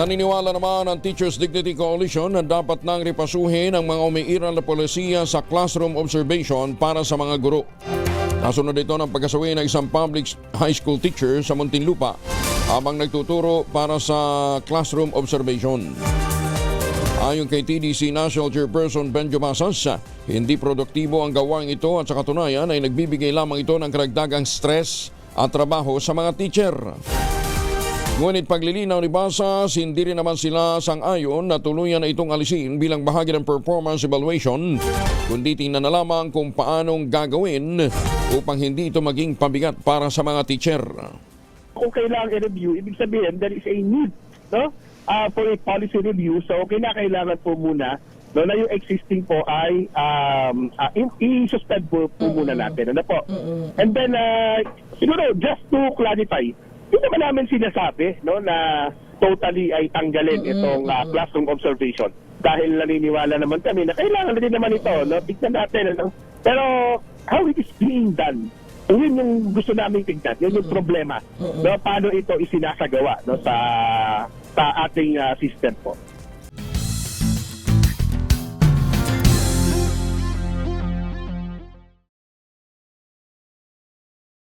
Naniniwala naman ang Teachers Dignity Coalition na dapat nang ripasuhin ang mga umiiral na polisiya sa classroom observation para sa mga guro. Nasunod ito ng pagkasawi ng isang public high school teacher sa Muntinlupa habang nagtuturo para sa classroom observation. Ayon kay TDC National Chairperson Benjo Masas, hindi produktibo ang gawain ito at sa katunayan ay nagbibigay lamang ito ng karagdagang stress at trabaho sa mga teacher. Ngunit paglilinaw ni Basas, hindi rin naman sila sang-ayon na tuluyan na itong alisin bilang bahagi ng performance evaluation, kundi tingnan na lamang kung paanong gagawin upang hindi ito maging pabigat para sa mga teacher. Kung kailangan i-review, ibig sabihin there is a need, no? For a policy review. So kailangan po muna na yung existing po ay i-suspend po muna natin. Ano po? And then, siguro, just to clarify, hindi naman namin sinasabi na totally ay tanggalin itong classroom observation. Dahil naniniwala naman kami na kailangan din naman ito. Tignan natin. Pero how it is being done, yun yung gusto namin tignan. Yun yung problema. Paano ito isinasagawa sa ating system po.